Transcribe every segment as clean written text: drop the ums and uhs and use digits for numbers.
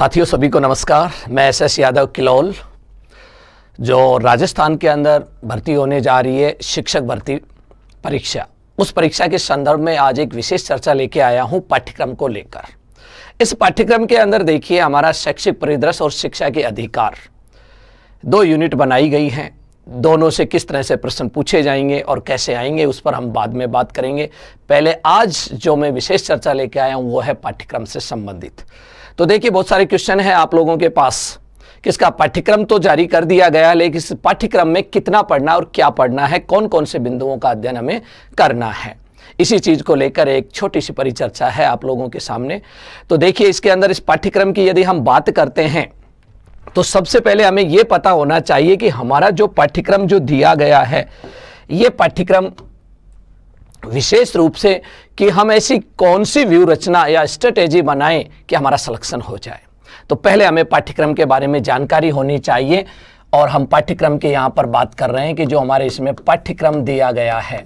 साथियों सभी को नमस्कार। मैं एस यादव किलोल। जो राजस्थान के अंदर भर्ती होने जा रही है शिक्षक भर्ती परीक्षा, उस परीक्षा के संदर्भ में आज एक विशेष चर्चा लेके आया हूं पाठ्यक्रम को लेकर। इस पाठ्यक्रम के अंदर देखिए हमारा शैक्षिक परिदृश्य और शिक्षा के अधिकार, दो यूनिट बनाई गई हैं। दोनों से किस तरह से प्रश्न पूछे जाएंगे और कैसे आएंगे उस पर हम बाद में बात करेंगे। पहले आज जो मैं विशेष चर्चा लेके आया हूं वो है पाठ्यक्रम से संबंधित। तो देखिए बहुत सारे क्वेश्चन हैं आप लोगों के पास कि इसका पाठ्यक्रम तो जारी कर दिया गया, लेकिन इस पाठ्यक्रम में कितना पढ़ना और क्या पढ़ना है, कौन कौन से बिंदुओं का अध्ययन हमें करना है, इसी चीज को लेकर एक छोटी सी परिचर्चा है आप लोगों के सामने। तो देखिए इसके अंदर इस पाठ्यक्रम की यदि हम बात करते हैं तो सबसे पहले हमें यह पता होना चाहिए कि हमारा जो पाठ्यक्रम जो दिया गया है, यह पाठ्यक्रम विशेष रूप से कि हम ऐसी कौन सी व्यू रचना या स्ट्रेटेजी बनाएं कि हमारा सिलेक्शन हो जाए। तो पहले हमें पाठ्यक्रम के बारे में जानकारी होनी चाहिए और हम पाठ्यक्रम के यहां पर बात कर रहे हैं कि जो हमारे इसमें पाठ्यक्रम दिया गया है,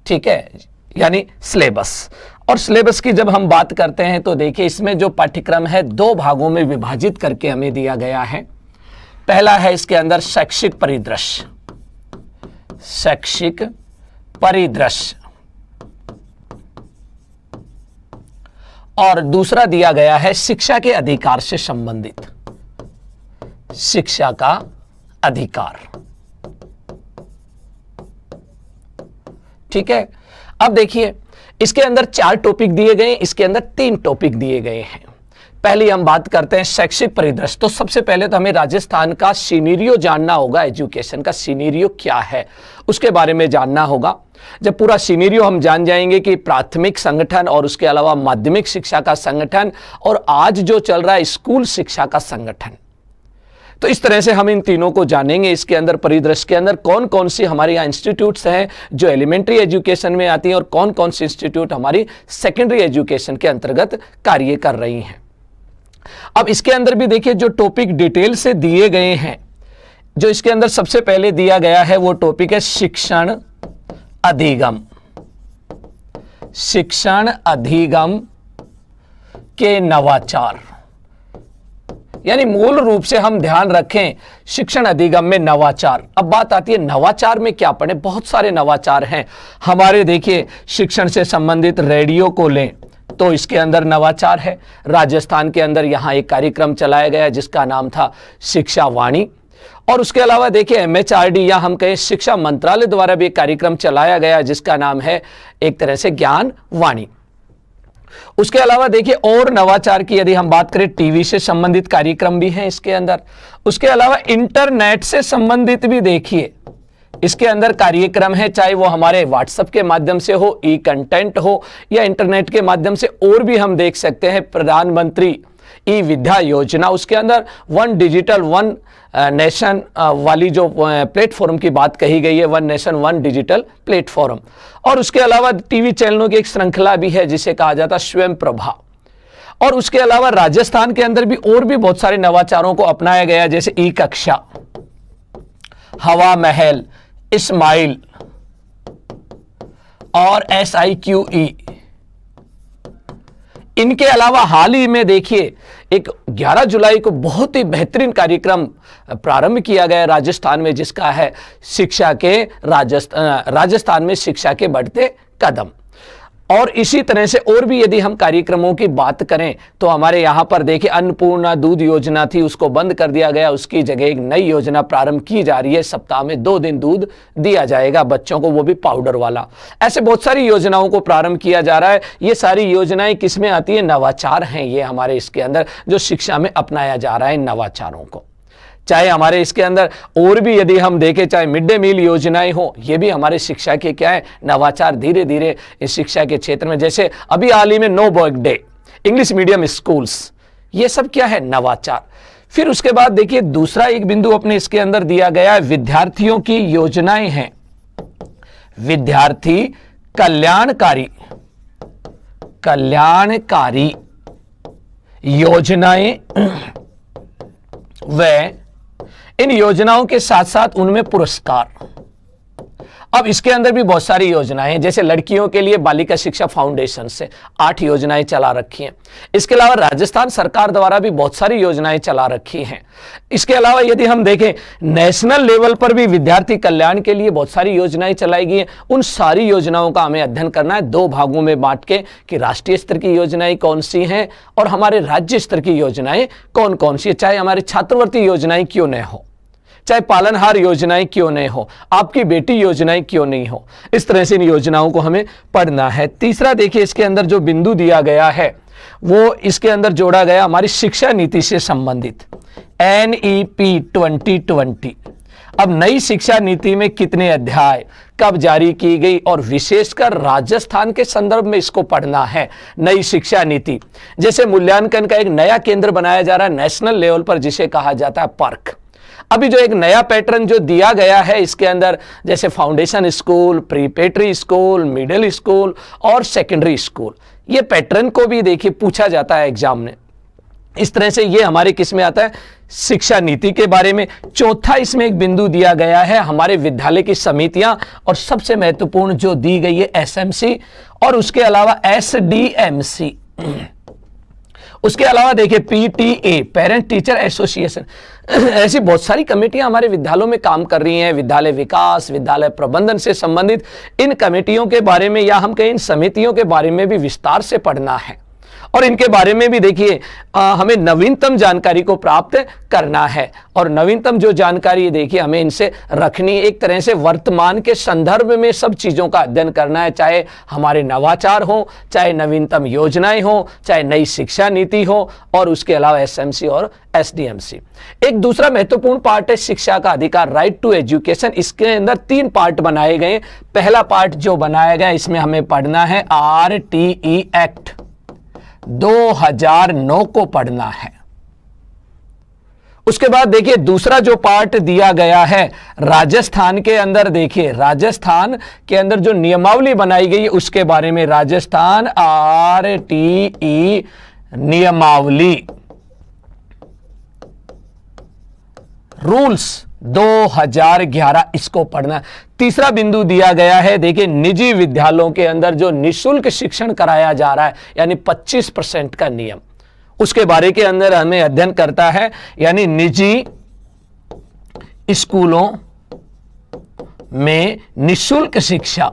ठीक है, यानी सिलेबस। और सिलेबस की जब हम बात करते हैं तो देखिए इसमें जो पाठ्यक्रम है दो भागों में विभाजित करके हमें दिया गया है। पहला है इसके अंदर शैक्षिक परिदृश्य, शैक्षिक परिदृश्य, और दूसरा दिया गया है शिक्षा के अधिकार से संबंधित, शिक्षा का अधिकार। ठीक है, अब देखिए इसके अंदर 4 टॉपिक दिए गए, इसके अंदर 3 टॉपिक दिए गए हैं। पहले हम बात करते हैं शैक्षिक परिदृश्य। तो सबसे पहले तो हमें राजस्थान का सिनेरियो जानना होगा, एजुकेशन का सिनेरियो क्या है उसके बारे में जानना होगा। जब पूरा सिनेरियो हम जान जाएंगे कि प्राथमिक संगठन और उसके अलावा माध्यमिक शिक्षा का संगठन और आज जो चल रहा है स्कूल शिक्षा का संगठन, तो इस तरह से हम इन तीनों को जानेंगे। इसके अंदर परिदृश्य के अंदर कौन कौन सी हमारे यहाँ इंस्टीट्यूट्स हैं जो एलिमेंट्री एजुकेशन में आती हैं और कौन कौन सी इंस्टीट्यूट हमारी सेकेंडरी एजुकेशन के अंतर्गत कार्य कर रही हैं। अब इसके अंदर भी देखिए जो टॉपिक डिटेल से दिए गए हैं, जो इसके अंदर सबसे पहले दिया गया है वो टॉपिक है शिक्षण अधिगम। शिक्षण अधिगम के नवाचार, यानी मूल रूप से हम ध्यान रखें शिक्षण अधिगम में नवाचार। अब बात आती है नवाचार में क्या पढ़े, बहुत सारे नवाचार हैं हमारे। देखिए शिक्षण से संबंधित रेडियो को लें तो इसके अंदर नवाचार है। राजस्थान के अंदर यहाँ एक कार्यक्रम चलाया गया जिसका नाम था शिक्षा वाणी, और उसके अलावा देखिए MHRD या हम कहें शिक्षा मंत्रालय द्वारा भी एक कार्यक्रम चलाया गया जिसका नाम है एक तरह से ज्ञान वाणी। उसके अलावा देखिए और नवाचार की यदि हम बात करें टीवी से संबंधित कार्यक्रम भी हैं इसके अंदर। उसके अलावा इंटरनेट से संबंधित भी देखिए इसके अंदर कार्यक्रम है, चाहे वो हमारे व्हाट्सएप के माध्यम से हो, ई कंटेंट हो या इंटरनेट के माध्यम से। और भी हम देख सकते हैं प्रधानमंत्री ई विद्या योजना, उसके अंदर वन डिजिटल वन नेशन वाली जो प्लेटफॉर्म की बात कही गई है, one nation one digital platform. और उसके अलावा टीवी चैनलों की एक श्रृंखला भी है जिसे कहा जाता है स्वयं प्रभा। और उसके अलावा राजस्थान के अंदर भी और भी बहुत सारे नवाचारों को अपनाया गया, जैसे ई कक्षा, हवा महल, स्माइल और SIQE। इनके अलावा हाल ही में देखिए एक 11 जुलाई को बहुत ही बेहतरीन कार्यक्रम प्रारंभ किया गया राजस्थान में जिसका है शिक्षा के राजस्थान में शिक्षा के बढ़ते कदम। और इसी तरह से और भी यदि हम कार्यक्रमों की बात करें तो हमारे यहाँ पर देखिए अन्नपूर्णा दूध योजना थी, उसको बंद कर दिया गया, उसकी जगह एक नई योजना प्रारंभ की जा रही है। सप्ताह में 2 दिन दूध दिया जाएगा बच्चों को, वो भी पाउडर वाला। ऐसे बहुत सारी योजनाओं को प्रारंभ किया जा रहा है। ये सारी योजनाएं किस में आती है, नवाचार हैं ये हमारे इसके अंदर जो शिक्षा में अपनाया जा रहा है नवाचारों को। चाहे हमारे इसके अंदर और भी यदि हम देखें, चाहे मिड डे मील योजनाएं हो, ये भी हमारे शिक्षा के क्या है नवाचार धीरे धीरे इस शिक्षा के क्षेत्र में। जैसे अभी हाल ही में no work day, English medium schools, ये सब क्या है नवाचार। फिर उसके बाद देखिए दूसरा एक बिंदु अपने इसके अंदर दिया गया है विद्यार्थियों की योजनाएं हैं, विद्यार्थी कल्याणकारी योजनाएं व इन योजनाओं के साथ साथ उनमें पुरस्कार। अब इसके अंदर भी बहुत सारी योजनाएं हैं, जैसे लड़कियों के लिए बालिका शिक्षा फाउंडेशन से 8 योजनाएं चला रखी हैं। इसके अलावा राजस्थान सरकार द्वारा भी बहुत सारी योजनाएं चला रखी हैं। इसके अलावा यदि हम देखें, नेशनल लेवल पर भी विद्यार्थी कल्याण के लिए बहुत सारी योजनाएं चलाई गई हैं। उन सारी योजनाओं का हमें अध्ययन करना है 2 भागों में बांट के, कि राष्ट्रीय स्तर की योजनाएं कौन सी हैं और हमारे राज्य स्तर की योजनाएं कौन कौन सी है। चाहे हमारी छात्रवृत्ति योजनाएं क्यों न हो, चाहे पालनहार योजनाएं क्यों नहीं हो, आपकी बेटी योजनाएं क्यों नहीं हो, इस तरह से इन योजनाओं को हमें पढ़ना है। तीसरा देखिए, इसके अंदर जो बिंदु दिया गया है वो इसके अंदर जोड़ा गया हमारी शिक्षा नीति से संबंधित NEP 2020। अब नई शिक्षा नीति में कितने अध्याय, कब जारी की गई, और विशेषकर राजस्थान के संदर्भ में इसको पढ़ना है। नई शिक्षा नीति, जैसे मूल्यांकन का एक नया केंद्र बनाया जा रहा है नेशनल लेवल पर, जिसे कहा जाता है पर्क। अभी जो एक नया पैटर्न जो दिया गया है इसके अंदर, जैसे foundation school, preparatory school, middle school और सेकेंडरी स्कूल, ये पैटर्न को भी देखिए पूछा जाता है एग्जाम में। इस तरह से ये हमारे किस में आता है, शिक्षा नीति के बारे में। चौथा इसमें एक बिंदु दिया गया है हमारे विद्यालय की समितियां, और सबसे महत्वपूर्ण जो दी गई है SMC, और उसके अलावा SDMC। उसके अलावा देखिए PTA, पेरेंट टीचर एसोसिएशन। ऐसी बहुत सारी कमेटियां हमारे विद्यालयों में काम कर रही हैं, विद्यालय विकास, विद्यालय प्रबंधन से संबंधित। इन कमेटियों के बारे में या हम कहें इन समितियों के बारे में भी विस्तार से पढ़ना है, और इनके बारे में भी देखिए हमें नवीनतम जानकारी को प्राप्त करना है। और नवीनतम जो जानकारी देखिए हमें इनसे रखनी, एक तरह से वर्तमान के संदर्भ में सब चीज़ों का अध्ययन करना है, चाहे हमारे नवाचार हो, चाहे नवीनतम योजनाएं हो, चाहे नई शिक्षा नीति हो, और उसके अलावा SMC और SDMC। एक दूसरा महत्वपूर्ण पार्ट है शिक्षा का अधिकार, राइट टू एजुकेशन। इसके अंदर 3 पार्ट बनाए गए। पहला पार्ट जो बनाया गया इसमें हमें पढ़ना है RTE एक्ट 2009 को पढ़ना है। उसके बाद देखिए दूसरा जो पार्ट दिया गया है राजस्थान के अंदर, देखिए राजस्थान के अंदर जो नियमावली बनाई गई उसके बारे में, राजस्थान RTE नियमावली, रूल्स 2011, इसको पढ़ना। तीसरा बिंदु दिया गया है, देखिए निजी विद्यालयों के अंदर जो निशुल्क शिक्षण कराया जा रहा है, यानी 25% का नियम, उसके बारे के अंदर हमें अध्ययन करता है। यानी निजी स्कूलों में निशुल्क शिक्षा,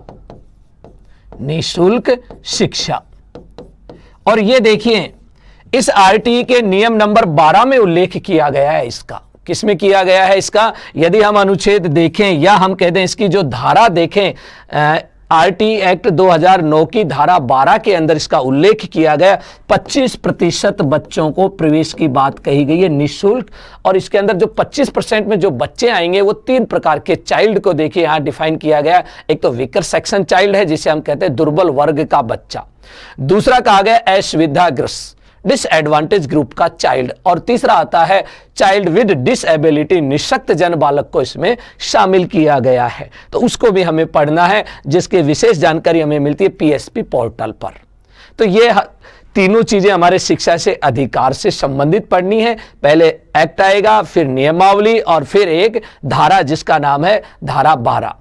निशुल्क शिक्षा। और ये देखिए इस RTE के नियम नंबर 12 में उल्लेख किया गया है। इसका किसमें किया गया है इसका, यदि हम अनुच्छेद देखें या हम कहते हैं इसकी जो धारा देखें, RTE एक्ट 2009 की धारा 12 के अंदर इसका उल्लेख किया गया। 25% बच्चों को प्रवेश की बात कही गई है निःशुल्क। और इसके अंदर जो 25% में जो बच्चे आएंगे वो 3 प्रकार के चाइल्ड को देखिए यहाँ डिफाइन किया गया। एक तो वीकर सेक्शन चाइल्ड है, जिसे हम कहते हैं दुर्बल वर्ग का बच्चा। दूसरा कहा गया असुविधाग्रस्त, डिसएडवांटेज ग्रुप का चाइल्ड। और तीसरा आता है चाइल्ड विद डिसएबिलिटी, निःशक्त जन बालक को इसमें शामिल किया गया है। तो उसको भी हमें पढ़ना है, जिसकी विशेष जानकारी हमें मिलती है PSP पोर्टल पर। तो ये तीनों चीजें हमारे शिक्षा से अधिकार से संबंधित पढ़नी है। पहले एक्ट आएगा, फिर नियमावली, और फिर एक धारा जिसका नाम है धारा 12।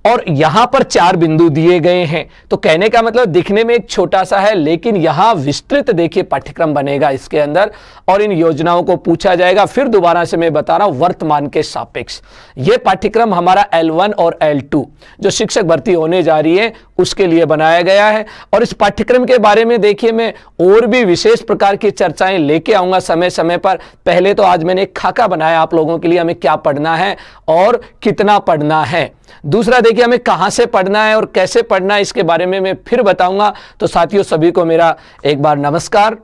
और यहां पर 4 बिंदु दिए गए हैं। तो कहने का मतलब दिखने में एक छोटा सा है, लेकिन यहां विस्तृत देखिए पाठ्यक्रम बनेगा इसके अंदर, और इन योजनाओं को पूछा जाएगा। फिर दोबारा से मैं बता रहा हूं वर्तमान के सापेक्ष। यह पाठ्यक्रम हमारा L1 और L2 जो शिक्षक भर्ती होने जा रही है उसके लिए बनाया गया है। और इस पाठ्यक्रम के बारे में देखिए मैं और भी विशेष प्रकार की चर्चाएं लेके आऊंगा समय समय पर। पहले तो आज मैंने एक खाका बनाया आप लोगों के लिए, हमें क्या पढ़ना है और कितना पढ़ना है। दूसरा देखिए हमें कहां से पढ़ना है और कैसे पढ़ना है, इसके बारे में मैं फिर बताऊंगा। तो साथियों सभी को मेरा एक बार नमस्कार।